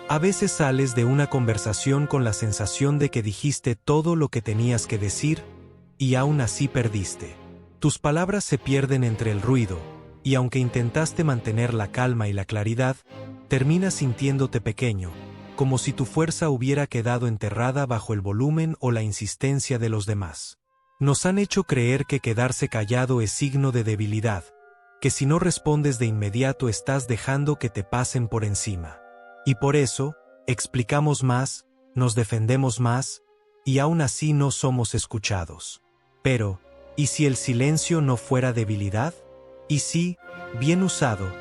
A veces sales de una conversación con la sensación de que dijiste todo lo que tenías que decir, y aún así perdiste. Tus palabras se pierden entre el ruido, y aunque intentaste mantener la calma y la claridad, terminas sintiéndote pequeño, como si tu fuerza hubiera quedado enterrada bajo el volumen o la insistencia de los demás. Nos han hecho creer que quedarse callado es signo de debilidad, que si no respondes de inmediato estás dejando que te pasen por encima. Y por eso, explicamos más, nos defendemos más, y aún así no somos escuchados. Pero, ¿y si el silencio no fuera debilidad? ¿Y si, bien usado,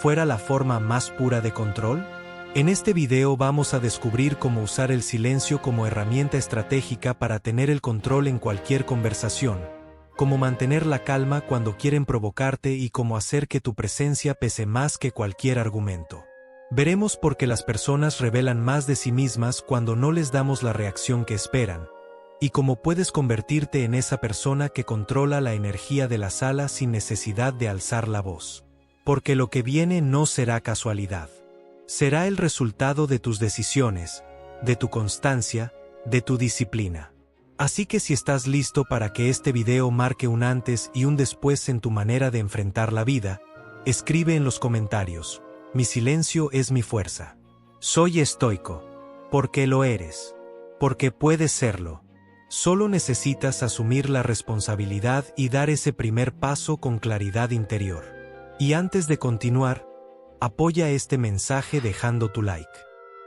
fuera la forma más pura de control? En este video vamos a descubrir cómo usar el silencio como herramienta estratégica para tener el control en cualquier conversación, cómo mantener la calma cuando quieren provocarte y cómo hacer que tu presencia pese más que cualquier argumento. Veremos por qué las personas revelan más de sí mismas cuando no les damos la reacción que esperan, y cómo puedes convertirte en esa persona que controla la energía de la sala sin necesidad de alzar la voz. Porque lo que viene no será casualidad. Será el resultado de tus decisiones, de tu constancia, de tu disciplina. Así que si estás listo para que este video marque un antes y un después en tu manera de enfrentar la vida, escribe en los comentarios: mi silencio es mi fuerza. Soy estoico. Porque lo eres. Porque puedes serlo. Solo necesitas asumir la responsabilidad y dar ese primer paso con claridad interior. Y antes de continuar, apoya este mensaje dejando tu like.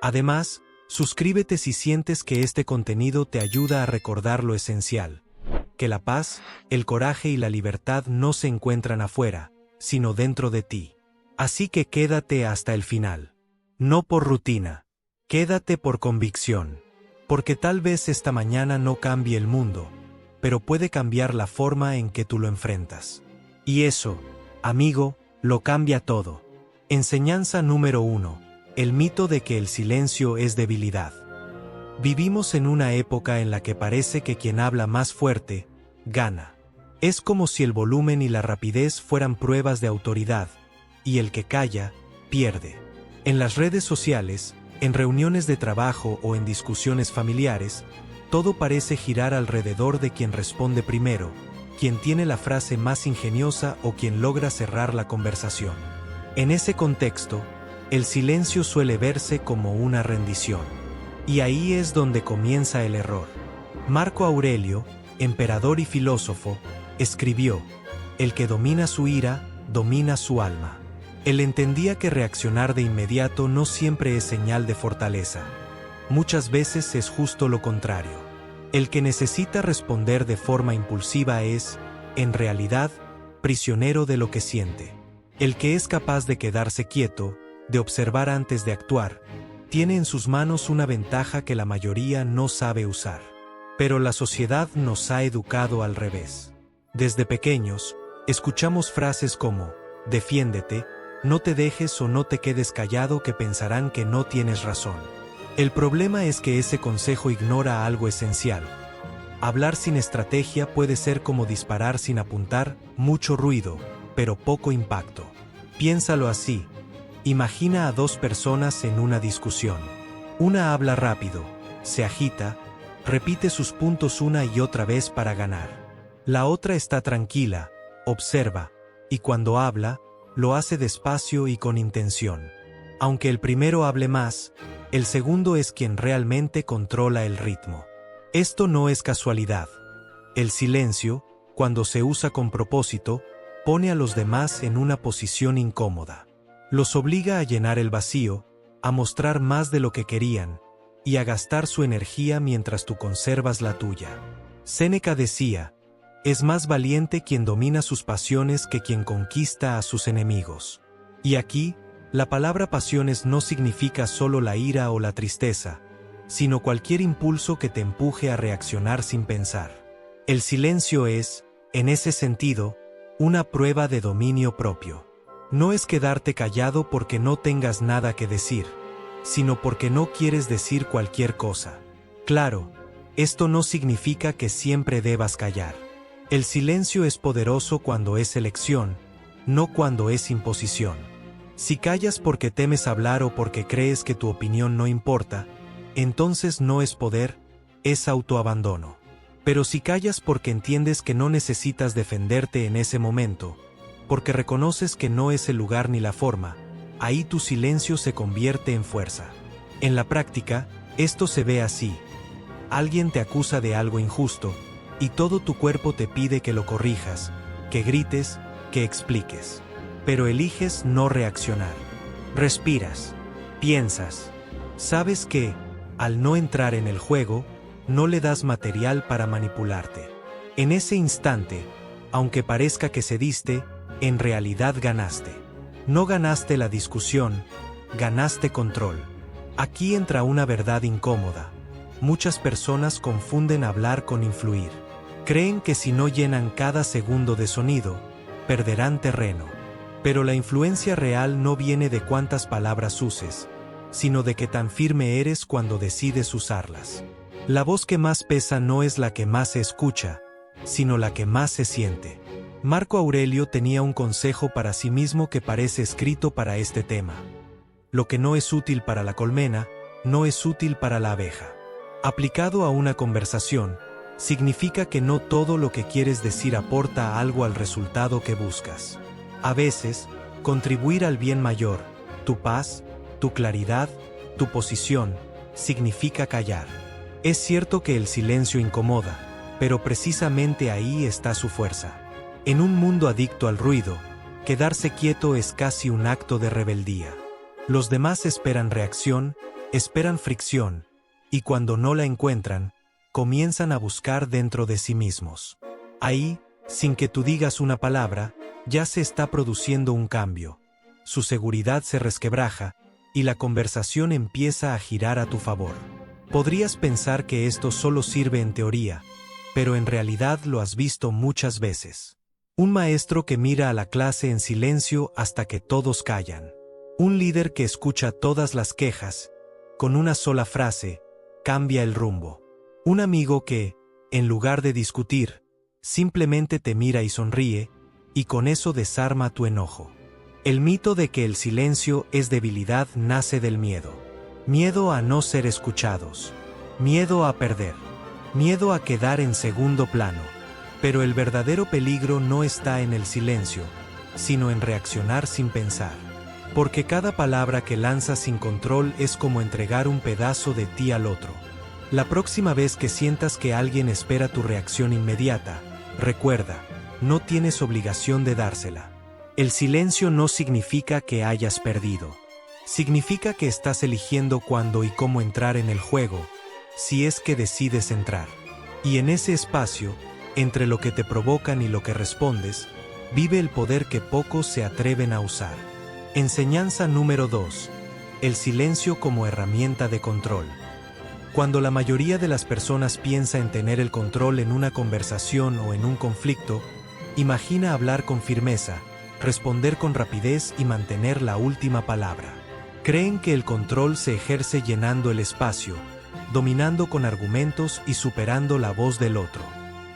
Además, suscríbete si sientes que este contenido te ayuda a recordar lo esencial: que la paz, el coraje y la libertad no se encuentran afuera, sino dentro de ti. Así que quédate hasta el final. No por rutina. Quédate por convicción. Porque tal vez esta mañana no cambie el mundo, pero puede cambiar la forma en que tú lo enfrentas. Y eso, amigo, lo cambia todo. Enseñanza número 1. El mito de que el silencio es debilidad. Vivimos en una época en la que parece que quien habla más fuerte, gana. Es como si el volumen y la rapidez fueran pruebas de autoridad, y el que calla, pierde. En las redes sociales, en reuniones de trabajo o en discusiones familiares, todo parece girar alrededor de quien responde primero, quien tiene la frase más ingeniosa o quien logra cerrar la conversación. En ese contexto, el silencio suele verse como una rendición. Y ahí es donde comienza el error. Marco Aurelio, emperador y filósofo, escribió: el que domina su ira, domina su alma. Él entendía que reaccionar de inmediato no siempre es señal de fortaleza. Muchas veces es justo lo contrario. El que necesita responder de forma impulsiva es, en realidad, prisionero de lo que siente. El que es capaz de quedarse quieto, de observar antes de actuar, tiene en sus manos una ventaja que la mayoría no sabe usar. Pero la sociedad nos ha educado al revés. Desde pequeños, escuchamos frases como: defiéndete, no te dejes o no te quedes callado que pensarán que no tienes razón. El problema es que ese consejo ignora algo esencial. Hablar sin estrategia puede ser como disparar sin apuntar: mucho ruido, pero poco impacto. Piénsalo así. Imagina a dos personas en una discusión. Una habla rápido, se agita, repite sus puntos una y otra vez para ganar. La otra está tranquila, observa, y cuando habla, lo hace despacio y con intención. Aunque el primero hable más, el segundo es quien realmente controla el ritmo. Esto no es casualidad. El silencio, cuando se usa con propósito, pone a los demás en una posición incómoda. Los obliga a llenar el vacío, a mostrar más de lo que querían, y a gastar su energía mientras tú conservas la tuya. Séneca decía: es más valiente quien domina sus pasiones que quien conquista a sus enemigos. Y aquí, la palabra pasiones no significa solo la ira o la tristeza, sino cualquier impulso que te empuje a reaccionar sin pensar. El silencio es, en ese sentido, una prueba de dominio propio. No es quedarte callado porque no tengas nada que decir, sino porque no quieres decir cualquier cosa. Claro, esto no significa que siempre debas callar. El silencio es poderoso cuando es elección, no cuando es imposición. Si callas porque temes hablar o porque crees que tu opinión no importa, entonces no es poder, es autoabandono. Pero si callas porque entiendes que no necesitas defenderte en ese momento, porque reconoces que no es el lugar ni la forma, ahí tu silencio se convierte en fuerza. En la práctica, esto se ve así. Alguien te acusa de algo injusto, y todo tu cuerpo te pide que lo corrijas, que grites, que expliques. Pero eliges no reaccionar. Respiras, piensas. Sabes que, al no entrar en el juego, no le das material para manipularte. En ese instante, aunque parezca que cediste, en realidad ganaste. No ganaste la discusión, ganaste control. Aquí entra una verdad incómoda. Muchas personas confunden hablar con influir. Creen que si no llenan cada segundo de sonido, perderán terreno. Pero la influencia real no viene de cuántas palabras uses, sino de qué tan firme eres cuando decides usarlas. La voz que más pesa no es la que más se escucha, sino la que más se siente. Marco Aurelio tenía un consejo para sí mismo que parece escrito para este tema. Lo que no es útil para la colmena, no es útil para la abeja. Aplicado a una conversación, significa que no todo lo que quieres decir aporta algo al resultado que buscas. A veces, contribuir al bien mayor, tu paz, tu claridad, tu posición, significa callar. Es cierto que el silencio incomoda, pero precisamente ahí está su fuerza. En un mundo adicto al ruido, quedarse quieto es casi un acto de rebeldía. Los demás esperan reacción, esperan fricción, y cuando no la encuentran, comienzan a buscar dentro de sí mismos. Ahí, sin que tú digas una palabra, ya se está produciendo un cambio. Su seguridad se resquebraja, y la conversación empieza a girar a tu favor. Podrías pensar que esto solo sirve en teoría, pero en realidad lo has visto muchas veces. Un maestro que mira a la clase en silencio hasta que todos callan. Un líder que escucha todas las quejas, con una sola frase, cambia el rumbo. Un amigo que, en lugar de discutir, simplemente te mira y sonríe, y con eso desarma tu enojo. El mito de que el silencio es debilidad nace del miedo. Miedo a no ser escuchados. Miedo a perder. Miedo a quedar en segundo plano. Pero el verdadero peligro no está en el silencio, sino en reaccionar sin pensar. Porque cada palabra que lanzas sin control es como entregar un pedazo de ti al otro. La próxima vez que sientas que alguien espera tu reacción inmediata, recuerda, no tienes obligación de dársela. El silencio no significa que hayas perdido. Significa que estás eligiendo cuándo y cómo entrar en el juego, si es que decides entrar. Y en ese espacio, entre lo que te provocan y lo que respondes, vive el poder que pocos se atreven a usar. Enseñanza número 2. El silencio como herramienta de control. Cuando la mayoría de las personas piensa en tener el control en una conversación o en un conflicto, imagina hablar con firmeza, responder con rapidez y mantener la última palabra. Creen que el control se ejerce llenando el espacio, dominando con argumentos y superando la voz del otro.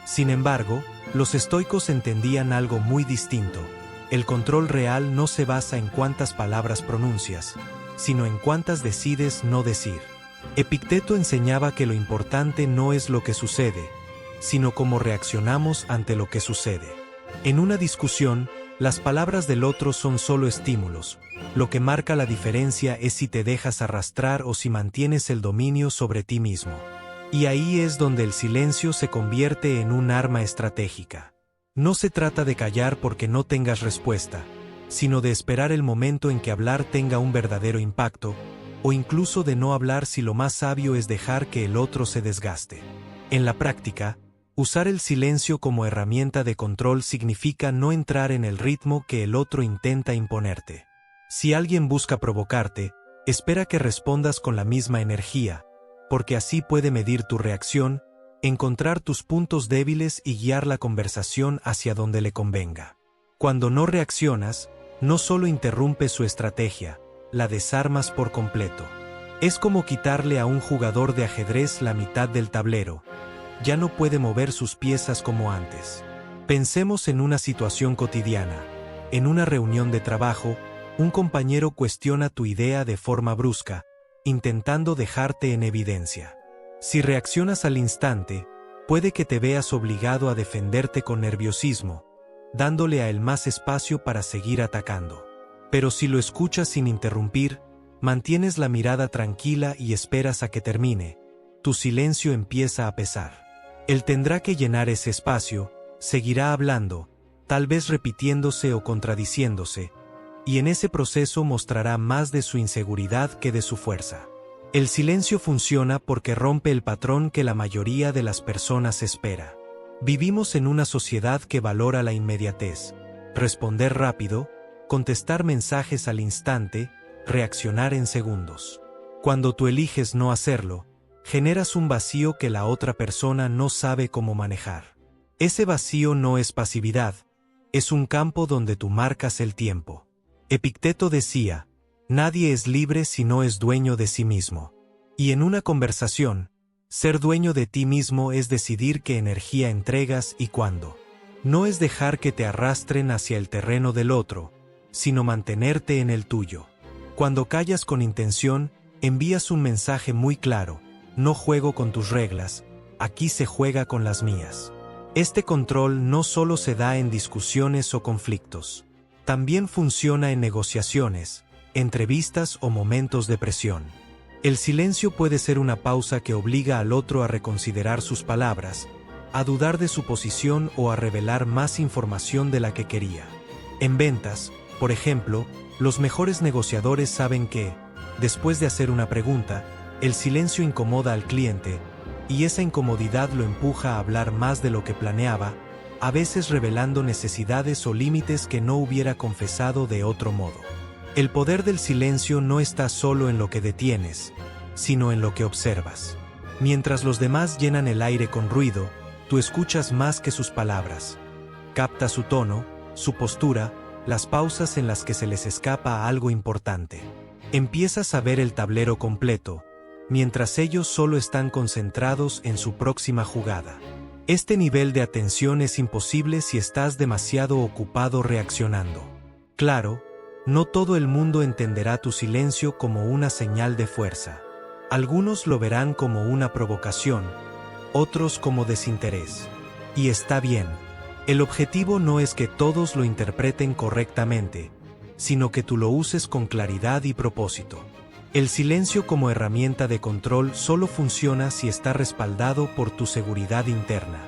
Sin embargo, los estoicos entendían algo muy distinto. El control real no se basa en cuántas palabras pronuncias, sino en cuántas decides no decir. Epicteto enseñaba que lo importante no es lo que sucede, sino cómo reaccionamos ante lo que sucede. En una discusión, las palabras del otro son solo estímulos. Lo que marca la diferencia es si te dejas arrastrar o si mantienes el dominio sobre ti mismo. Y ahí es donde el silencio se convierte en un arma estratégica. No se trata de callar porque no tengas respuesta, sino de esperar el momento en que hablar tenga un verdadero impacto, o incluso de no hablar si lo más sabio es dejar que el otro se desgaste. En la práctica, usar el silencio como herramienta de control significa no entrar en el ritmo que el otro intenta imponerte. Si alguien busca provocarte, espera que respondas con la misma energía, porque así puede medir tu reacción, encontrar tus puntos débiles y guiar la conversación hacia donde le convenga. Cuando no reaccionas, no solo interrumpes su estrategia, la desarmas por completo. Es como quitarle a un jugador de ajedrez la mitad del tablero. Ya no puede mover sus piezas como antes. Pensemos en una situación cotidiana, en una reunión de trabajo, Un compañero cuestiona tu idea de forma brusca, intentando dejarte en evidencia. Si reaccionas al instante, puede que te veas obligado a defenderte con nerviosismo, dándole a él más espacio para seguir atacando. Pero si lo escuchas sin interrumpir, mantienes la mirada tranquila y esperas a que termine, tu silencio empieza a pesar. Él tendrá que llenar ese espacio, seguirá hablando, tal vez repitiéndose o contradiciéndose, y en ese proceso mostrará más de su inseguridad que de su fuerza. El silencio funciona porque rompe el patrón que la mayoría de las personas espera. Vivimos en una sociedad que valora la inmediatez, responder rápido, contestar mensajes al instante, reaccionar en segundos. Cuando tú eliges no hacerlo, generas un vacío que la otra persona no sabe cómo manejar. Ese vacío no es pasividad, es un campo donde tú marcas el tiempo. Epicteto decía, nadie es libre si no es dueño de sí mismo. Y en una conversación, ser dueño de ti mismo es decidir qué energía entregas y cuándo. No es dejar que te arrastren hacia el terreno del otro, sino mantenerte en el tuyo. Cuando callas con intención, envías un mensaje muy claro: no juego con tus reglas, aquí se juega con las mías. Este control no solo se da en discusiones o conflictos, también funciona en negociaciones, entrevistas o momentos de presión. El silencio puede ser una pausa que obliga al otro a reconsiderar sus palabras, a dudar de su posición o a revelar más información de la que quería. En ventas, por ejemplo, los mejores negociadores saben que, después de hacer una pregunta, el silencio incomoda al cliente, y esa incomodidad lo empuja a hablar más de lo que planeaba, a veces revelando necesidades o límites que no hubiera confesado de otro modo. El poder del silencio no está solo en lo que detienes, sino en lo que observas. Mientras los demás llenan el aire con ruido, tú escuchas más que sus palabras. Capta su tono, su postura, las pausas en las que se les escapa algo importante. Empiezas a ver el tablero completo, mientras ellos solo están concentrados en su próxima jugada. Este nivel de atención es imposible si estás demasiado ocupado reaccionando. Claro, no todo el mundo entenderá tu silencio como una señal de fuerza. Algunos lo verán como una provocación, otros como desinterés. Y está bien. El objetivo no es que todos lo interpreten correctamente, sino que tú lo uses con claridad y propósito. El silencio como herramienta de control solo funciona si está respaldado por tu seguridad interna.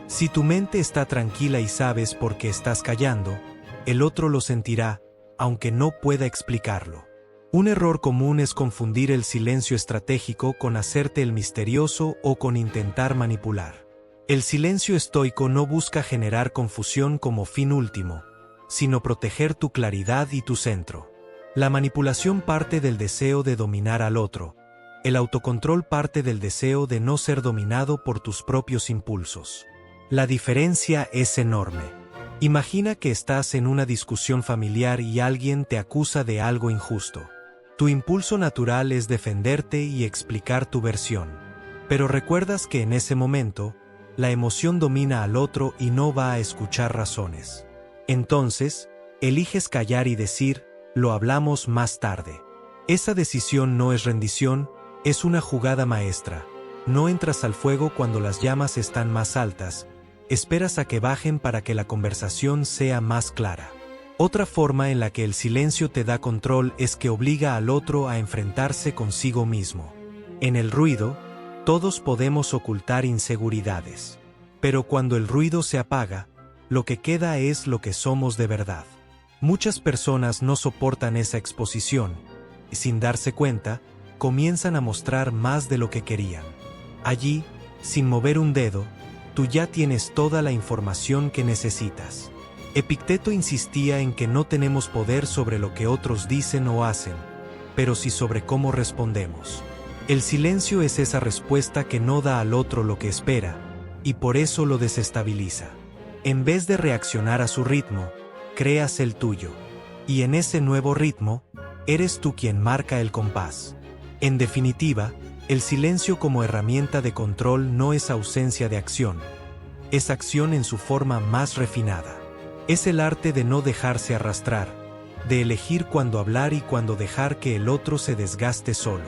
Si tu mente está tranquila y sabes por qué estás callando, el otro lo sentirá, aunque no pueda explicarlo. Un error común es confundir el silencio estratégico con hacerte el misterioso o con intentar manipular. El silencio estoico no busca generar confusión como fin último, sino proteger tu claridad y tu centro. La manipulación parte del deseo de dominar al otro. El autocontrol parte del deseo de no ser dominado por tus propios impulsos. La diferencia es enorme. Imagina que estás en una discusión familiar y alguien te acusa de algo injusto. Tu impulso natural es defenderte y explicar tu versión. Pero recuerdas que en ese momento, la emoción domina al otro y no va a escuchar razones. Entonces, eliges callar y decir, lo hablamos más tarde. Esa decisión no es rendición, es una jugada maestra. No entras al fuego cuando las llamas están más altas, esperas a que bajen para que la conversación sea más clara. Otra forma en la que el silencio te da control es que obliga al otro a enfrentarse consigo mismo. En el ruido, todos podemos ocultar inseguridades. Pero cuando el ruido se apaga, lo que queda es lo que somos de verdad. Muchas personas no soportan esa exposición, y sin darse cuenta, comienzan a mostrar más de lo que querían. Allí, sin mover un dedo, tú ya tienes toda la información que necesitas. Epicteto insistía en que no tenemos poder sobre lo que otros dicen o hacen, pero sí sobre cómo respondemos. El silencio es esa respuesta que no da al otro lo que espera, y por eso lo desestabiliza. En vez de reaccionar a su ritmo, creas el tuyo. Y en ese nuevo ritmo, eres tú quien marca el compás. En definitiva, el silencio como herramienta de control no es ausencia de acción. Es acción en su forma más refinada. Es el arte de no dejarse arrastrar, de elegir cuándo hablar y cuándo dejar que el otro se desgaste solo.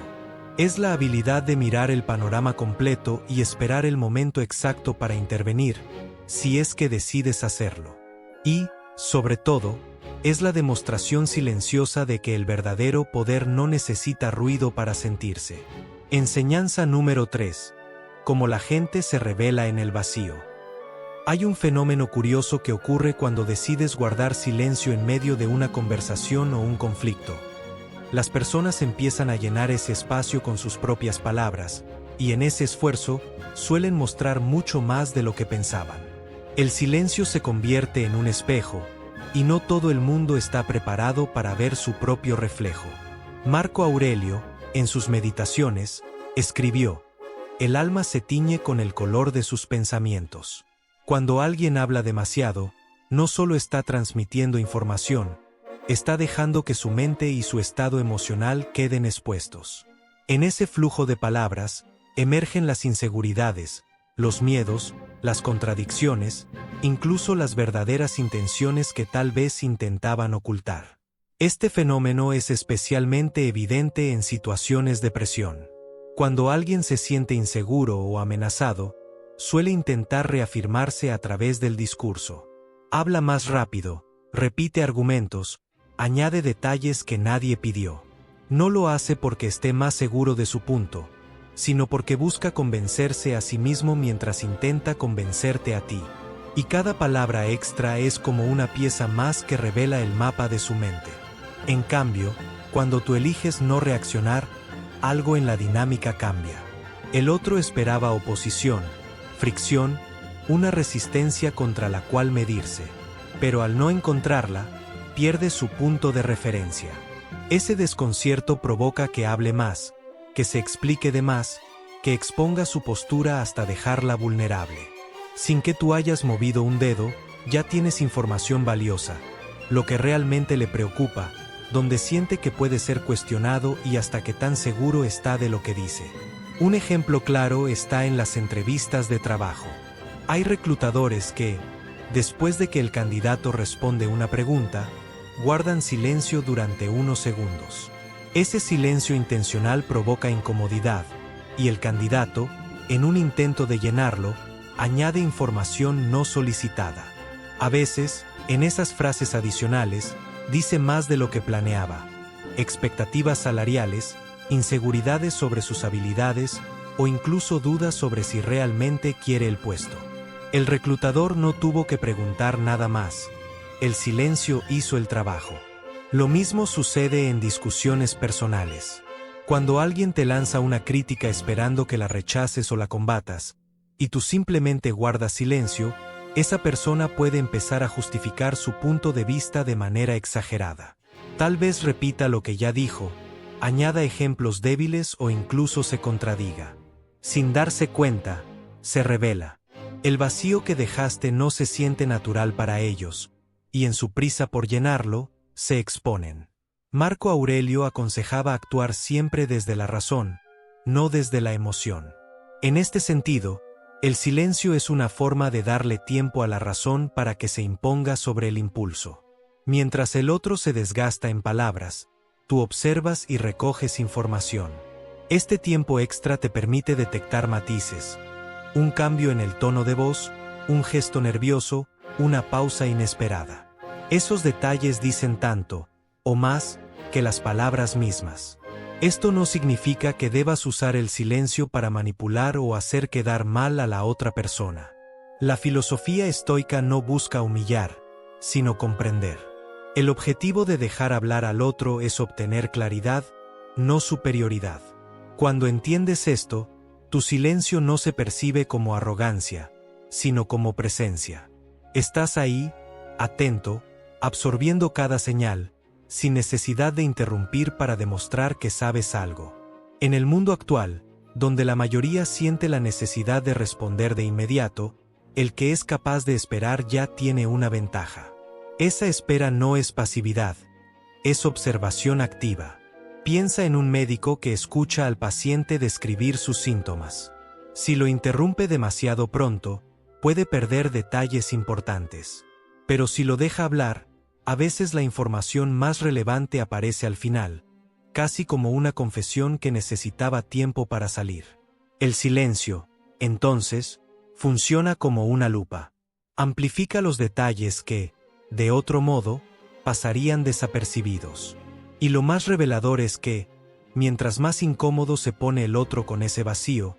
Es la habilidad de mirar el panorama completo y esperar el momento exacto para intervenir, si es que decides hacerlo. Y, sobre todo, es la demostración silenciosa de que el verdadero poder no necesita ruido para sentirse. Enseñanza número 3. Cómo la gente se revela en el vacío. Hay un fenómeno curioso que ocurre cuando decides guardar silencio en medio de una conversación o un conflicto. Las personas empiezan a llenar ese espacio con sus propias palabras, y en ese esfuerzo, suelen mostrar mucho más de lo que pensaban. El silencio se convierte en un espejo, y no todo el mundo está preparado para ver su propio reflejo. Marco Aurelio, en sus Meditaciones, escribió: "El alma se tiñe con el color de sus pensamientos". Cuando alguien habla demasiado, no solo está transmitiendo información, está dejando que su mente y su estado emocional queden expuestos. En ese flujo de palabras, emergen las inseguridades, los miedos, las contradicciones, incluso las verdaderas intenciones que tal vez intentaban ocultar. Este fenómeno es especialmente evidente en situaciones de presión. Cuando alguien se siente inseguro o amenazado, suele intentar reafirmarse a través del discurso. Habla más rápido, repite argumentos, añade detalles que nadie pidió. No lo hace porque esté más seguro de su punto, sino porque busca convencerse a sí mismo mientras intenta convencerte a ti. Y cada palabra extra es como una pieza más que revela el mapa de su mente. En cambio, cuando tú eliges no reaccionar, algo en la dinámica cambia. El otro esperaba oposición, fricción, una resistencia contra la cual medirse, pero al no encontrarla, pierde su punto de referencia. Ese desconcierto provoca que hable más, que se explique de más, que exponga su postura hasta dejarla vulnerable. Sin que tú hayas movido un dedo, ya tienes información valiosa, lo que realmente le preocupa, donde siente que puede ser cuestionado y hasta que tan seguro está de lo que dice. Un ejemplo claro está en las entrevistas de trabajo. Hay reclutadores que, después de que el candidato responde una pregunta, guardan silencio durante unos segundos. Ese silencio intencional provoca incomodidad, y el candidato, en un intento de llenarlo, añade información no solicitada. A veces, en esas frases adicionales, dice más de lo que planeaba: expectativas salariales, inseguridades sobre sus habilidades o incluso dudas sobre si realmente quiere el puesto. El reclutador no tuvo que preguntar nada más. El silencio hizo el trabajo. Lo mismo sucede en discusiones personales. Cuando alguien te lanza una crítica esperando que la rechaces o la combatas, y tú simplemente guardas silencio, esa persona puede empezar a justificar su punto de vista de manera exagerada. Tal vez repita lo que ya dijo, añada ejemplos débiles o incluso se contradiga. Sin darse cuenta, se revela. El vacío que dejaste no se siente natural para ellos, y en su prisa por llenarlo, se exponen. Marco Aurelio aconsejaba actuar siempre desde la razón, no desde la emoción. En este sentido, el silencio es una forma de darle tiempo a la razón para que se imponga sobre el impulso. Mientras el otro se desgasta en palabras, tú observas y recoges información. Este tiempo extra te permite detectar matices, un cambio en el tono de voz, un gesto nervioso, una pausa inesperada. Esos detalles dicen tanto, o más, que las palabras mismas. Esto no significa que debas usar el silencio para manipular o hacer quedar mal a la otra persona. La filosofía estoica no busca humillar, sino comprender. El objetivo de dejar hablar al otro es obtener claridad, no superioridad. Cuando entiendes esto, tu silencio no se percibe como arrogancia, sino como presencia. Estás ahí, atento, absorbiendo cada señal, sin necesidad de interrumpir para demostrar que sabes algo. En el mundo actual, donde la mayoría siente la necesidad de responder de inmediato, el que es capaz de esperar ya tiene una ventaja. Esa espera no es pasividad, es observación activa. Piensa en un médico que escucha al paciente describir sus síntomas. Si lo interrumpe demasiado pronto, puede perder detalles importantes. Pero si lo deja hablar, A veces la información más relevante aparece al final, casi como una confesión que necesitaba tiempo para salir. El silencio, entonces, funciona como una lupa. Amplifica los detalles que, de otro modo, pasarían desapercibidos. Y lo más revelador es que, mientras más incómodo se pone el otro con ese vacío,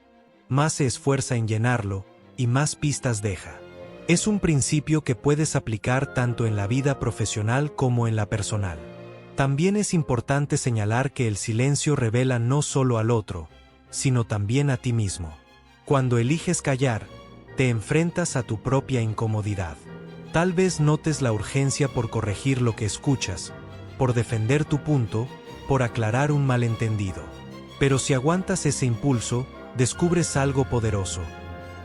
más se esfuerza en llenarlo, y más pistas deja. Es un principio que puedes aplicar tanto en la vida profesional como en la personal. También es importante señalar que el silencio revela no solo al otro, sino también a ti mismo. Cuando eliges callar, te enfrentas a tu propia incomodidad. Tal vez notes la urgencia por corregir lo que escuchas, por defender tu punto, por aclarar un malentendido. Pero si aguantas ese impulso, descubres algo poderoso.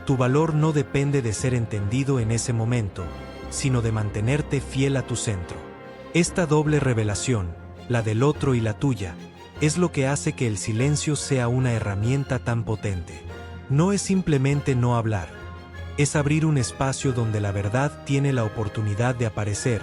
Tu valor no depende de ser entendido en ese momento, sino de mantenerte fiel a tu centro. Esta doble revelación, la del otro y la tuya, es lo que hace que el silencio sea una herramienta tan potente. No es simplemente no hablar, es abrir un espacio donde la verdad tiene la oportunidad de aparecer,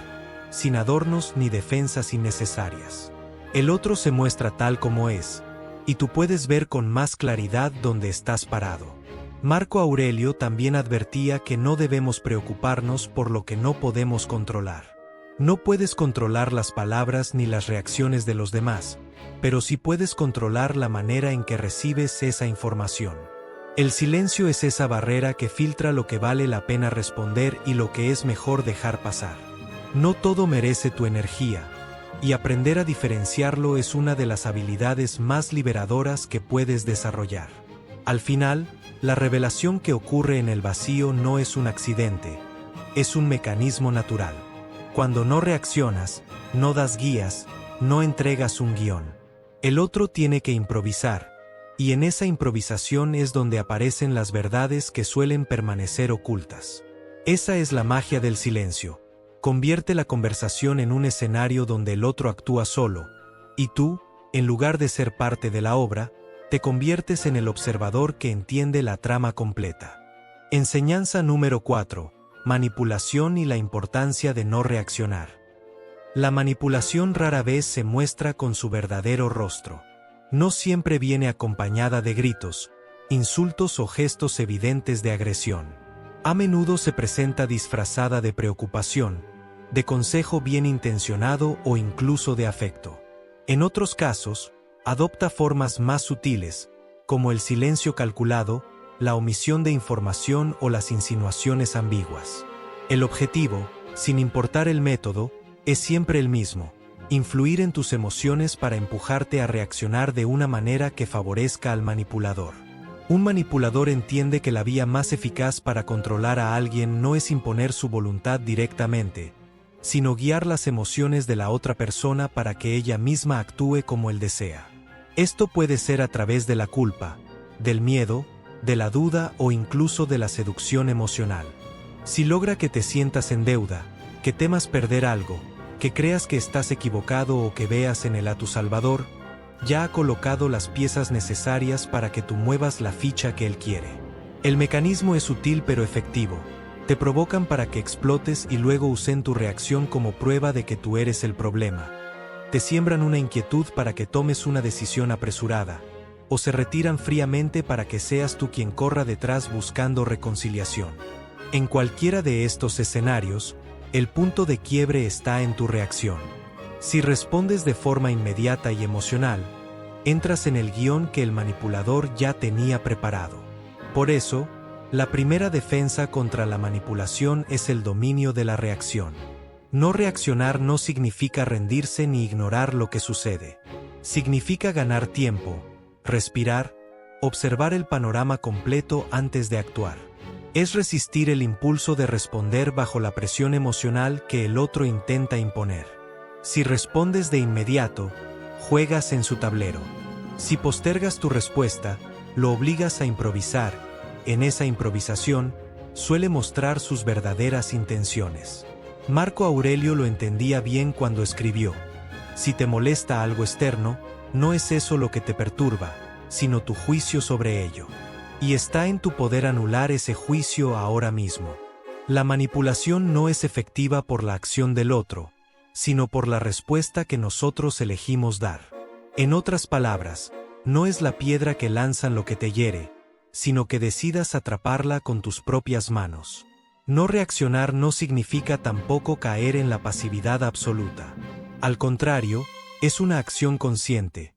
sin adornos ni defensas innecesarias. El otro se muestra tal como es, y tú puedes ver con más claridad dónde estás parado. Marco Aurelio también advertía que no debemos preocuparnos por lo que no podemos controlar. No puedes controlar las palabras ni las reacciones de los demás, pero sí puedes controlar la manera en que recibes esa información. El silencio es esa barrera que filtra lo que vale la pena responder y lo que es mejor dejar pasar. No todo merece tu energía, y aprender a diferenciarlo es una de las habilidades más liberadoras que puedes desarrollar. Al final, la revelación que ocurre en el vacío no es un accidente, es un mecanismo natural. Cuando no reaccionas, no das guías, no entregas un guión. El otro tiene que improvisar, y en esa improvisación es donde aparecen las verdades que suelen permanecer ocultas. Esa es la magia del silencio. Convierte la conversación en un escenario donde el otro actúa solo, y tú, en lugar de ser parte de la obra, te conviertes en el observador que entiende la trama completa. Enseñanza número 4. Manipulación y la importancia de no reaccionar. La manipulación rara vez se muestra con su verdadero rostro. No siempre viene acompañada de gritos, insultos o gestos evidentes de agresión. A menudo se presenta disfrazada de preocupación, de consejo bien intencionado o incluso de afecto. En otros casos, adopta formas más sutiles, como el silencio calculado, la omisión de información o las insinuaciones ambiguas. El objetivo, sin importar el método, es siempre el mismo: influir en tus emociones para empujarte a reaccionar de una manera que favorezca al manipulador. Un manipulador entiende que la vía más eficaz para controlar a alguien no es imponer su voluntad directamente, sino guiar las emociones de la otra persona para que ella misma actúe como él desea. Esto puede ser a través de la culpa, del miedo, de la duda o incluso de la seducción emocional. Si logra que te sientas en deuda, que temas perder algo, que creas que estás equivocado o que veas en él a tu salvador, ya ha colocado las piezas necesarias para que tú muevas la ficha que él quiere. El mecanismo es sutil pero efectivo. Te provocan para que explotes y luego usen tu reacción como prueba de que tú eres el problema. Te siembran una inquietud para que tomes una decisión apresurada, o se retiran fríamente para que seas tú quien corra detrás buscando reconciliación. En cualquiera de estos escenarios, el punto de quiebre está en tu reacción. Si respondes de forma inmediata y emocional, entras en el guión que el manipulador ya tenía preparado. Por eso, la primera defensa contra la manipulación es el dominio de la reacción. No reaccionar no significa rendirse ni ignorar lo que sucede. Significa ganar tiempo, respirar, observar el panorama completo antes de actuar. Es resistir el impulso de responder bajo la presión emocional que el otro intenta imponer. Si respondes de inmediato, juegas en su tablero. Si postergas tu respuesta, lo obligas a improvisar. En esa improvisación, suele mostrar sus verdaderas intenciones. Marco Aurelio lo entendía bien cuando escribió: si te molesta algo externo, no es eso lo que te perturba, sino tu juicio sobre ello. Y está en tu poder anular ese juicio ahora mismo. La manipulación no es efectiva por la acción del otro, sino por la respuesta que nosotros elegimos dar. En otras palabras, no es la piedra que lanzan lo que te hiere, sino que decidas atraparla con tus propias manos. No reaccionar no significa tampoco caer en la pasividad absoluta. Al contrario, es una acción consciente.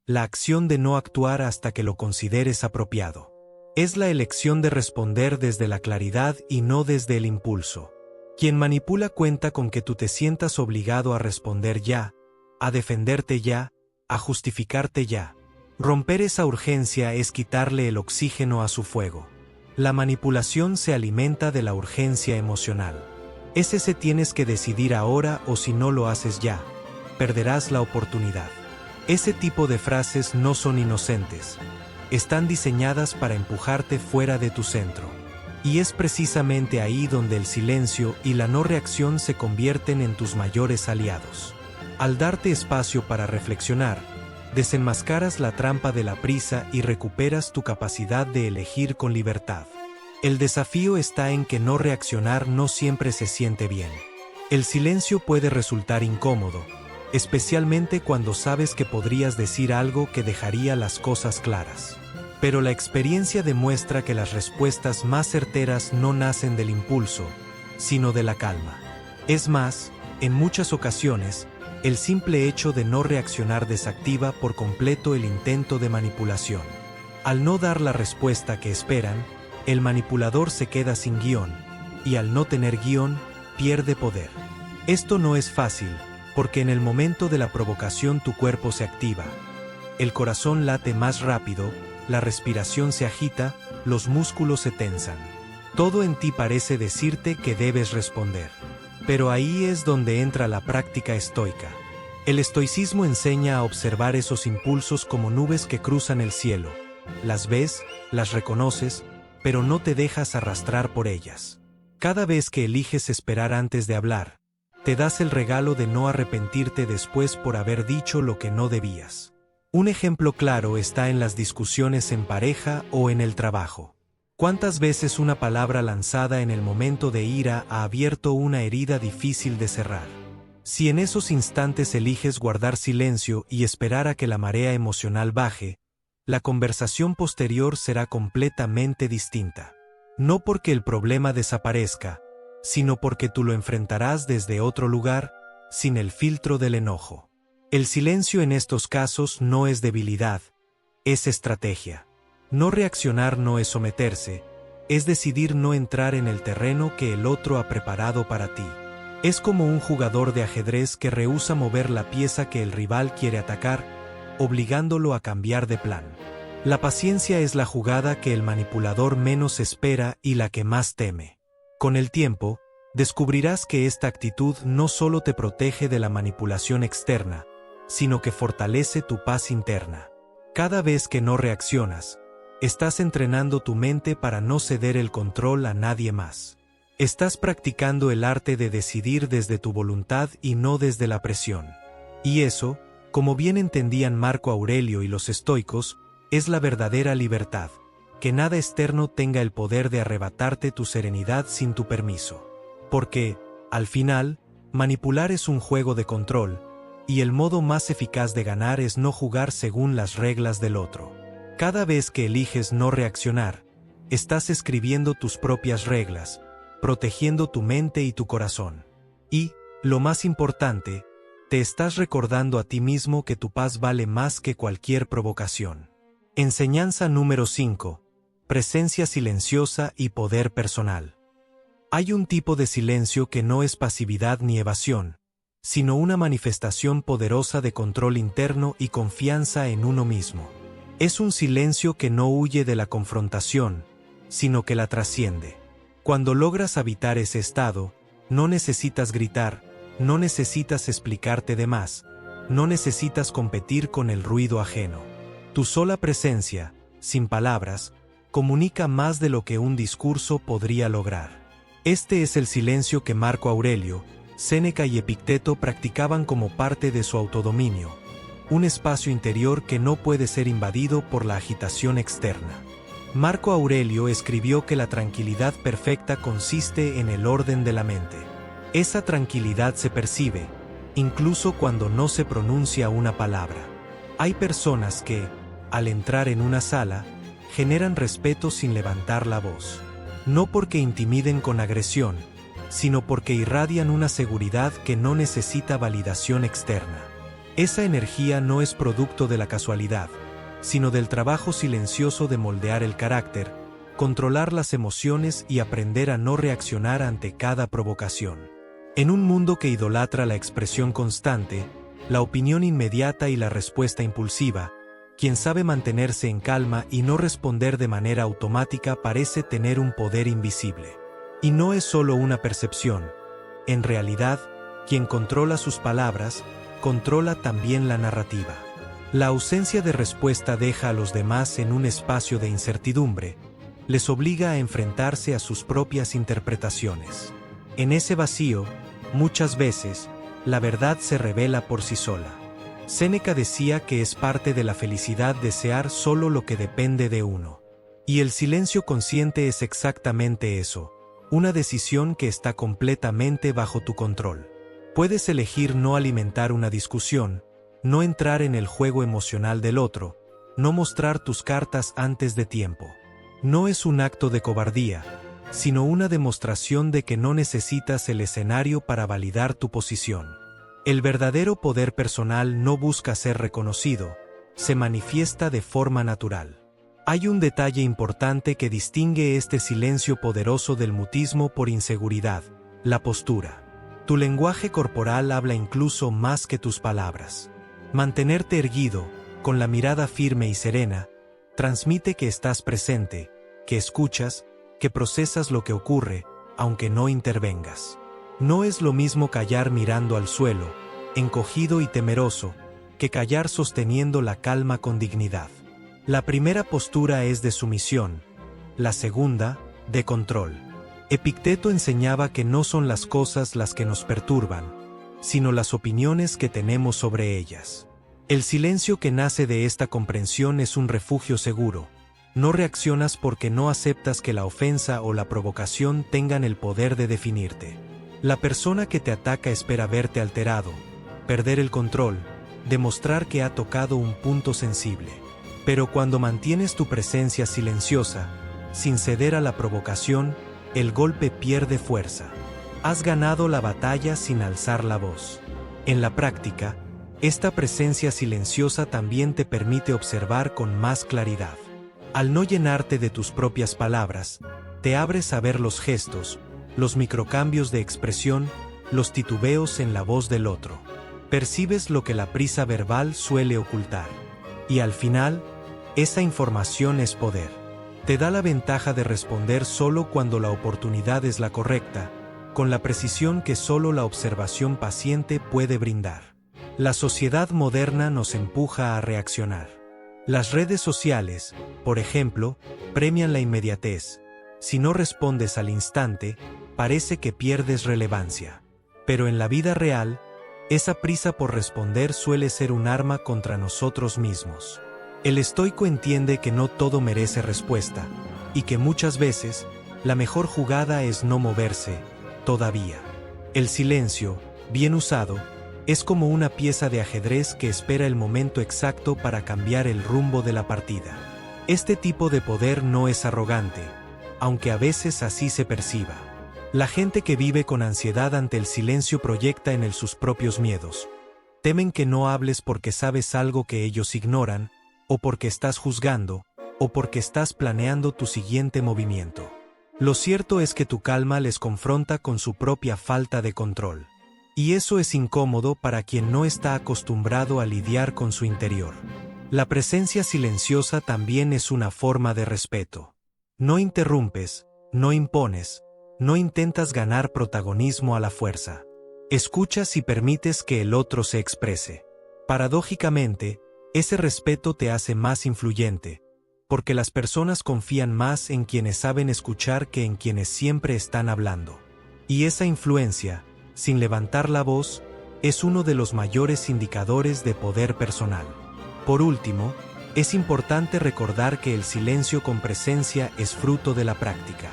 La acción de no actuar hasta que lo consideres apropiado. Es la elección de responder desde la claridad y no desde el impulso. Quien manipula cuenta con que tú te sientas obligado a responder ya, a defenderte ya, a justificarte ya. Romper esa urgencia es quitarle el oxígeno a su fuego. La manipulación se alimenta de la urgencia emocional. Ese tienes que decidir ahora o si no lo haces ya, perderás la oportunidad. Ese tipo de frases no son inocentes. Están diseñadas para empujarte fuera de tu centro. Y es precisamente ahí donde el silencio y la no reacción se convierten en tus mayores aliados. Al darte espacio para reflexionar, desenmascaras la trampa de la prisa y recuperas tu capacidad de elegir con libertad. El desafío está en que no reaccionar no siempre se siente bien. El silencio puede resultar incómodo, especialmente cuando sabes que podrías decir algo que dejaría las cosas claras. Pero la experiencia demuestra que las respuestas más certeras no nacen del impulso, sino de la calma. Es más, en muchas ocasiones, el simple hecho de no reaccionar desactiva por completo el intento de manipulación. Al no dar la respuesta que esperan, el manipulador se queda sin guión, y al no tener guión, pierde poder. Esto no es fácil, porque en el momento de la provocación tu cuerpo se activa. El corazón late más rápido, la respiración se agita, los músculos se tensan. Todo en ti parece decirte que debes responder. Pero ahí es donde entra la práctica estoica. El estoicismo enseña a observar esos impulsos como nubes que cruzan el cielo. Las ves, las reconoces, pero no te dejas arrastrar por ellas. Cada vez que eliges esperar antes de hablar, te das el regalo de no arrepentirte después por haber dicho lo que no debías. Un ejemplo claro está en las discusiones en pareja o en el trabajo. ¿Cuántas veces una palabra lanzada en el momento de ira ha abierto una herida difícil de cerrar? Si en esos instantes eliges guardar silencio y esperar a que la marea emocional baje, la conversación posterior será completamente distinta. No porque el problema desaparezca, sino porque tú lo enfrentarás desde otro lugar, sin el filtro del enojo. El silencio en estos casos no es debilidad, es estrategia. No reaccionar no es someterse, es decidir no entrar en el terreno que el otro ha preparado para ti. Es como un jugador de ajedrez que rehúsa mover la pieza que el rival quiere atacar, obligándolo a cambiar de plan. La paciencia es la jugada que el manipulador menos espera y la que más teme. Con el tiempo, descubrirás que esta actitud no solo te protege de la manipulación externa, sino que fortalece tu paz interna. Cada vez que no reaccionas, estás entrenando tu mente para no ceder el control a nadie más. Estás practicando el arte de decidir desde tu voluntad y no desde la presión. Y eso, como bien entendían Marco Aurelio y los estoicos, es la verdadera libertad, que nada externo tenga el poder de arrebatarte tu serenidad sin tu permiso. Porque, al final, manipular es un juego de control, y el modo más eficaz de ganar es no jugar según las reglas del otro. Cada vez que eliges no reaccionar, estás escribiendo tus propias reglas, protegiendo tu mente y tu corazón. Y, lo más importante, te estás recordando a ti mismo que tu paz vale más que cualquier provocación. Enseñanza número 5. Presencia silenciosa y poder personal. Hay un tipo de silencio que no es pasividad ni evasión, sino una manifestación poderosa de control interno y confianza en uno mismo. Es un silencio que no huye de la confrontación, sino que la trasciende. Cuando logras habitar ese estado, no necesitas gritar, no necesitas explicarte de más, no necesitas competir con el ruido ajeno. Tu sola presencia, sin palabras, comunica más de lo que un discurso podría lograr. Este es el silencio que Marco Aurelio, Séneca y Epicteto practicaban como parte de su autodominio, un espacio interior que no puede ser invadido por la agitación externa. Marco Aurelio escribió que la tranquilidad perfecta consiste en el orden de la mente. Esa tranquilidad se percibe, incluso cuando no se pronuncia una palabra. Hay personas que, al entrar en una sala, generan respeto sin levantar la voz. No porque intimiden con agresión, sino porque irradian una seguridad que no necesita validación externa. Esa energía no es producto de la casualidad, sino del trabajo silencioso de moldear el carácter, controlar las emociones y aprender a no reaccionar ante cada provocación. En un mundo que idolatra la expresión constante, la opinión inmediata y la respuesta impulsiva, quien sabe mantenerse en calma y no responder de manera automática parece tener un poder invisible. Y no es solo una percepción. En realidad, quien controla sus palabras, controla también la narrativa. La ausencia de respuesta deja a los demás en un espacio de incertidumbre, les obliga a enfrentarse a sus propias interpretaciones. En ese vacío, muchas veces, la verdad se revela por sí sola. Séneca decía que es parte de la felicidad desear solo lo que depende de uno. Y el silencio consciente es exactamente eso, una decisión que está completamente bajo tu control. Puedes elegir no alimentar una discusión, no entrar en el juego emocional del otro, no mostrar tus cartas antes de tiempo. No es un acto de cobardía, sino una demostración de que no necesitas el escenario para validar tu posición. El verdadero poder personal no busca ser reconocido, se manifiesta de forma natural. Hay un detalle importante que distingue este silencio poderoso del mutismo por inseguridad: la postura. Tu lenguaje corporal habla incluso más que tus palabras. Mantenerte erguido, con la mirada firme y serena, transmite que estás presente, que escuchas, que procesas lo que ocurre, aunque no intervengas. No es lo mismo callar mirando al suelo, encogido y temeroso, que callar sosteniendo la calma con dignidad. La primera postura es de sumisión, la segunda, de control. Epicteto enseñaba que no son las cosas las que nos perturban, sino las opiniones que tenemos sobre ellas. El silencio que nace de esta comprensión es un refugio seguro. No reaccionas porque no aceptas que la ofensa o la provocación tengan el poder de definirte. La persona que te ataca espera verte alterado, perder el control, demostrar que ha tocado un punto sensible. Pero cuando mantienes tu presencia silenciosa, sin ceder a la provocación, el golpe pierde fuerza. Has ganado la batalla sin alzar la voz. En la práctica, esta presencia silenciosa también te permite observar con más claridad. Al no llenarte de tus propias palabras, te abres a ver los gestos, los microcambios de expresión, los titubeos en la voz del otro. Percibes lo que la prisa verbal suele ocultar. Y al final, esa información es poder. Te da la ventaja de responder solo cuando la oportunidad es la correcta, con la precisión que solo la observación paciente puede brindar. La sociedad moderna nos empuja a reaccionar. Las redes sociales, por ejemplo, premian la inmediatez. Si no respondes al instante, parece que pierdes relevancia. Pero en la vida real, esa prisa por responder suele ser un arma contra nosotros mismos. El estoico entiende que no todo merece respuesta, y que muchas veces, la mejor jugada es no moverse, todavía. El silencio, bien usado, es como una pieza de ajedrez que espera el momento exacto para cambiar el rumbo de la partida. Este tipo de poder no es arrogante, aunque a veces así se perciba. La gente que vive con ansiedad ante el silencio proyecta en él sus propios miedos. Temen que no hables porque sabes algo que ellos ignoran, o porque estás juzgando, o porque estás planeando tu siguiente movimiento. Lo cierto es que tu calma les confronta con su propia falta de control. Y eso es incómodo para quien no está acostumbrado a lidiar con su interior. La presencia silenciosa también es una forma de respeto. No interrumpes, no impones, no intentas ganar protagonismo a la fuerza. Escuchas y permites que el otro se exprese. Paradójicamente, ese respeto te hace más influyente, porque las personas confían más en quienes saben escuchar que en quienes siempre están hablando. Y esa influencia, sin levantar la voz, es uno de los mayores indicadores de poder personal. Por último, es importante recordar que el silencio con presencia es fruto de la práctica.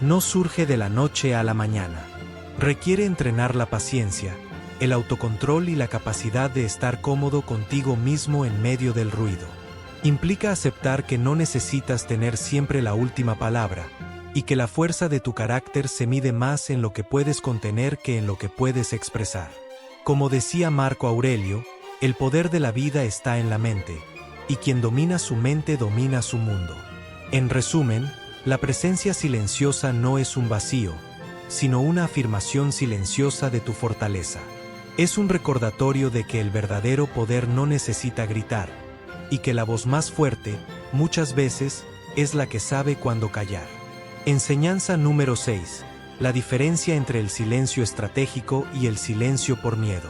No surge de la noche a la mañana. Requiere entrenar la paciencia, el autocontrol y la capacidad de estar cómodo contigo mismo en medio del ruido. Implica aceptar que no necesitas tener siempre la última palabra, y que la fuerza de tu carácter se mide más en lo que puedes contener que en lo que puedes expresar. Como decía Marco Aurelio, el poder de la vida está en la mente, y quien domina su mente domina su mundo. En resumen, la presencia silenciosa no es un vacío, sino una afirmación silenciosa de tu fortaleza. Es un recordatorio de que el verdadero poder no necesita gritar, y que la voz más fuerte, muchas veces, es la que sabe cuándo callar. Enseñanza número 6. La diferencia entre el silencio estratégico y el silencio por miedo.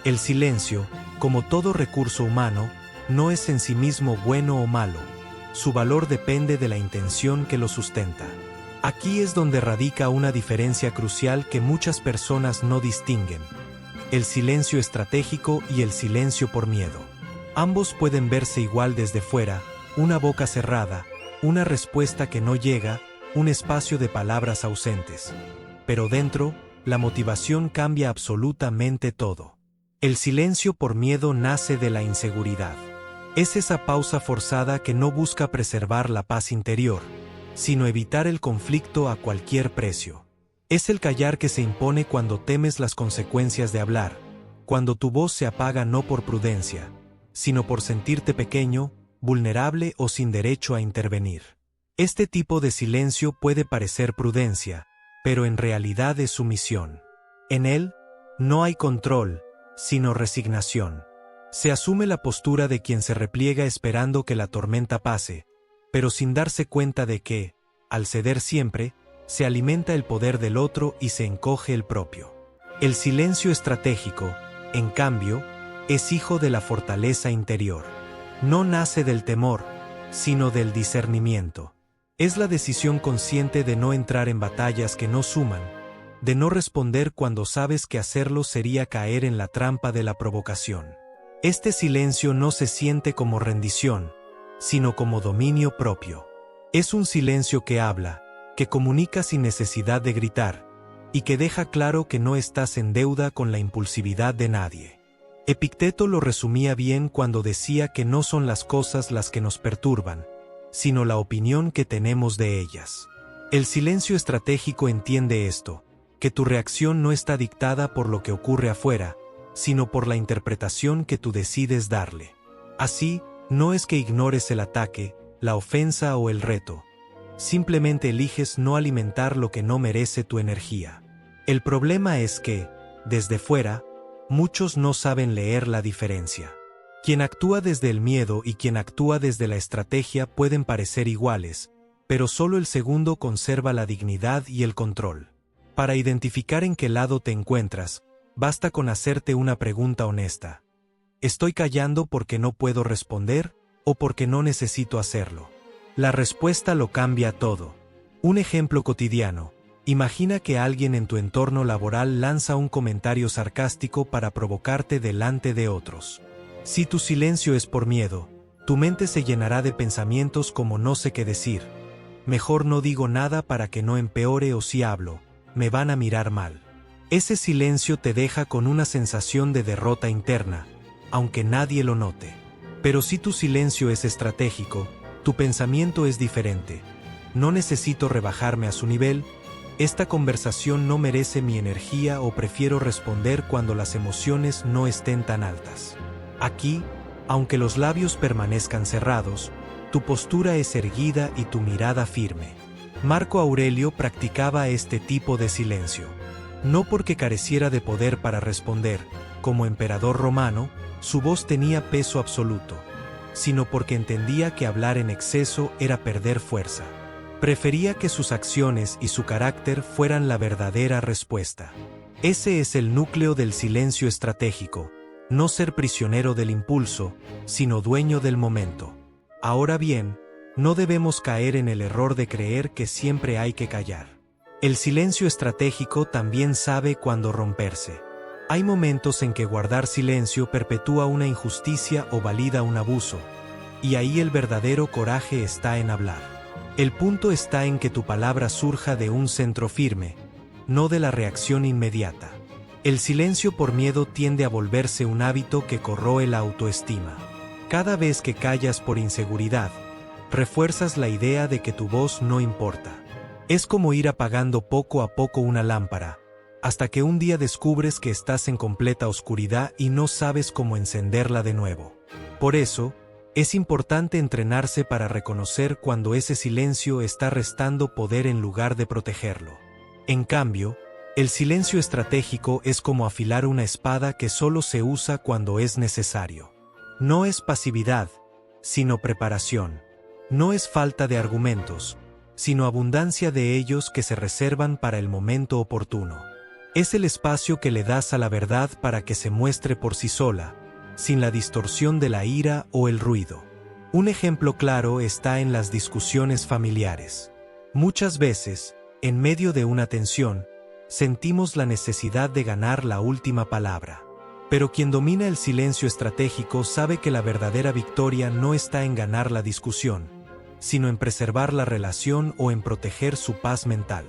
El silencio, como todo recurso humano, no es en sí mismo bueno o malo. Su valor depende de la intención que lo sustenta. Aquí es donde radica una diferencia crucial que muchas personas no distinguen: el silencio estratégico y el silencio por miedo. Ambos pueden verse igual desde fuera: una boca cerrada, una respuesta que no llega, un espacio de palabras ausentes. Pero dentro, la motivación cambia absolutamente todo. El silencio por miedo nace de la inseguridad. Es esa pausa forzada que no busca preservar la paz interior, sino evitar el conflicto a cualquier precio. Es el callar que se impone cuando temes las consecuencias de hablar, cuando tu voz se apaga no por prudencia, sino por sentirte pequeño, vulnerable o sin derecho a intervenir. Este tipo de silencio puede parecer prudencia, pero en realidad es sumisión. En él, no hay control, sino resignación. Se asume la postura de quien se repliega esperando que la tormenta pase, pero sin darse cuenta de que, al ceder siempre, se alimenta el poder del otro y se encoge el propio. El silencio estratégico, en cambio, es hijo de la fortaleza interior. No nace del temor, sino del discernimiento. Es la decisión consciente de no entrar en batallas que no suman, de no responder cuando sabes que hacerlo sería caer en la trampa de la provocación. Este silencio no se siente como rendición, sino como dominio propio. Es un silencio que habla, que comunica sin necesidad de gritar, y que deja claro que no estás en deuda con la impulsividad de nadie. Epicteto lo resumía bien cuando decía que no son las cosas las que nos perturban, sino la opinión que tenemos de ellas. El silencio estratégico entiende esto, que tu reacción no está dictada por lo que ocurre afuera, sino por la interpretación que tú decides darle. Así, no es que ignores el ataque, la ofensa o el reto. Simplemente eliges no alimentar lo que no merece tu energía. El problema es que, desde fuera, muchos no saben leer la diferencia. Quien actúa desde el miedo y quien actúa desde la estrategia pueden parecer iguales, pero solo el segundo conserva la dignidad y el control. Para identificar en qué lado te encuentras, basta con hacerte una pregunta honesta. ¿Estoy callando porque no puedo responder o porque no necesito hacerlo? La respuesta lo cambia todo. Un ejemplo cotidiano: imagina que alguien en tu entorno laboral lanza un comentario sarcástico para provocarte delante de otros. Si tu silencio es por miedo, tu mente se llenará de pensamientos como no sé qué decir. Mejor no digo nada para que no empeore, o si hablo, me van a mirar mal. Ese silencio te deja con una sensación de derrota interna, aunque nadie lo note. Pero si tu silencio es estratégico, tu pensamiento es diferente. No necesito rebajarme a su nivel, esta conversación no merece mi energía, o prefiero responder cuando las emociones no estén tan altas. Aquí, aunque los labios permanezcan cerrados, tu postura es erguida y tu mirada firme. Marco Aurelio practicaba este tipo de silencio. No porque careciera de poder para responder, como emperador romano, su voz tenía peso absoluto, sino porque entendía que hablar en exceso era perder fuerza. Prefería que sus acciones y su carácter fueran la verdadera respuesta. Ese es el núcleo del silencio estratégico: no ser prisionero del impulso, sino dueño del momento. Ahora bien, no debemos caer en el error de creer que siempre hay que callar. El silencio estratégico también sabe cuándo romperse. Hay momentos en que guardar silencio perpetúa una injusticia o valida un abuso, y ahí el verdadero coraje está en hablar. El punto está en que tu palabra surja de un centro firme, no de la reacción inmediata. El silencio por miedo tiende a volverse un hábito que corroe la autoestima. Cada vez que callas por inseguridad, refuerzas la idea de que tu voz no importa. Es como ir apagando poco a poco una lámpara, hasta que un día descubres que estás en completa oscuridad y no sabes cómo encenderla de nuevo. Por eso, es importante entrenarse para reconocer cuando ese silencio está restando poder en lugar de protegerlo. En cambio, el silencio estratégico es como afilar una espada que solo se usa cuando es necesario. No es pasividad, sino preparación. No es falta de argumentos, sino abundancia de ellos que se reservan para el momento oportuno. Es el espacio que le das a la verdad para que se muestre por sí sola, sin la distorsión de la ira o el ruido. Un ejemplo claro está en las discusiones familiares. Muchas veces, en medio de una tensión, sentimos la necesidad de ganar la última palabra. Pero quien domina el silencio estratégico sabe que la verdadera victoria no está en ganar la discusión, sino en preservar la relación o en proteger su paz mental.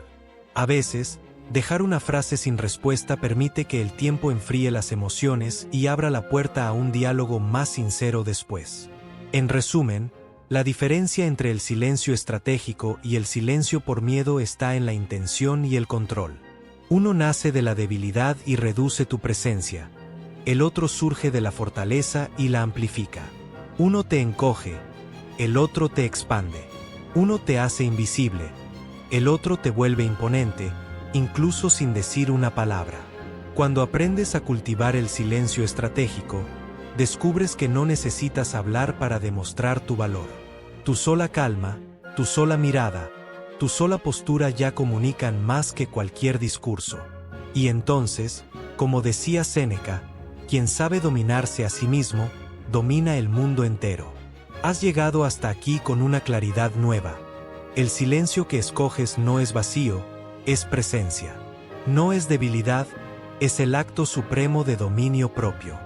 A veces, dejar una frase sin respuesta permite que el tiempo enfríe las emociones y abra la puerta a un diálogo más sincero después. En resumen, la diferencia entre el silencio estratégico y el silencio por miedo está en la intención y el control. Uno nace de la debilidad y reduce tu presencia. El otro surge de la fortaleza y la amplifica. Uno te encoge, el otro te expande. Uno te hace invisible, el otro te vuelve imponente, incluso sin decir una palabra. Cuando aprendes a cultivar el silencio estratégico, descubres que no necesitas hablar para demostrar tu valor. Tu sola calma, tu sola mirada, tu sola postura ya comunican más que cualquier discurso. Y entonces, como decía Séneca, quien sabe dominarse a sí mismo, domina el mundo entero. Has llegado hasta aquí con una claridad nueva. El silencio que escoges no es vacío, es presencia. No es debilidad, es el acto supremo de dominio propio.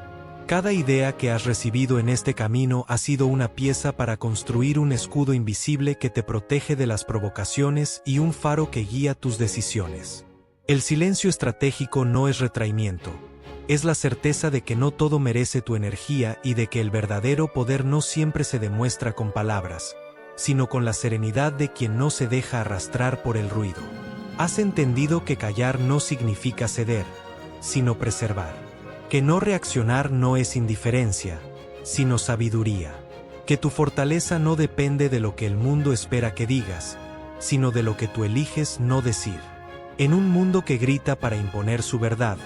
Cada idea que has recibido en este camino ha sido una pieza para construir un escudo invisible que te protege de las provocaciones y un faro que guía tus decisiones. El silencio estratégico no es retraimiento. Es la certeza de que no todo merece tu energía y de que el verdadero poder no siempre se demuestra con palabras, sino con la serenidad de quien no se deja arrastrar por el ruido. Has entendido que callar no significa ceder, sino preservar. Que no reaccionar no es indiferencia, sino sabiduría. Que tu fortaleza no depende de lo que el mundo espera que digas, sino de lo que tú eliges no decir. En un mundo que grita para imponer su verdad,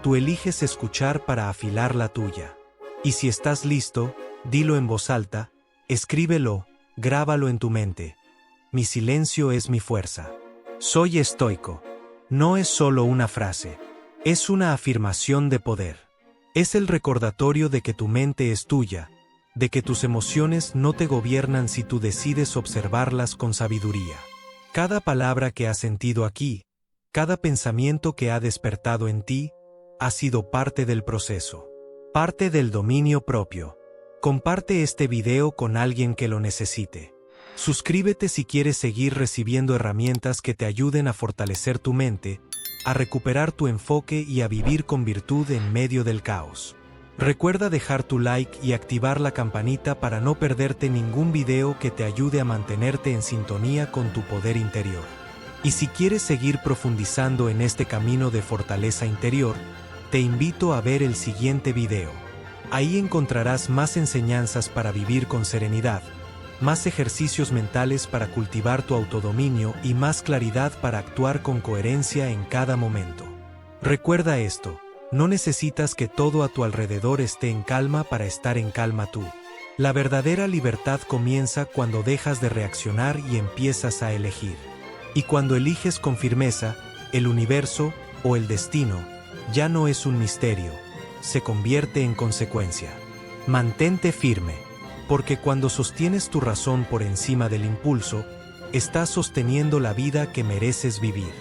tú eliges escuchar para afilar la tuya. Y si estás listo, dilo en voz alta, escríbelo, grábalo en tu mente. Mi silencio es mi fuerza. Soy estoico. No es solo una frase. Es una afirmación de poder. Es el recordatorio de que tu mente es tuya, de que tus emociones no te gobiernan si tú decides observarlas con sabiduría. Cada palabra que has sentido aquí, cada pensamiento que ha despertado en ti, ha sido parte del proceso, parte del dominio propio. Comparte este video con alguien que lo necesite. Suscríbete si quieres seguir recibiendo herramientas que te ayuden a fortalecer tu mente, a recuperar tu enfoque y a vivir con virtud en medio del caos. Recuerda dejar tu like y activar la campanita para no perderte ningún video que te ayude a mantenerte en sintonía con tu poder interior. Y si quieres seguir profundizando en este camino de fortaleza interior, te invito a ver el siguiente video. Ahí encontrarás más enseñanzas para vivir con serenidad, más ejercicios mentales para cultivar tu autodominio y más claridad para actuar con coherencia en cada momento. Recuerda esto, no necesitas que todo a tu alrededor esté en calma para estar en calma tú. La verdadera libertad comienza cuando dejas de reaccionar y empiezas a elegir. Y cuando eliges con firmeza, el universo, o el destino, ya no es un misterio, se convierte en consecuencia. Mantente firme. Porque cuando sostienes tu razón por encima del impulso, estás sosteniendo la vida que mereces vivir.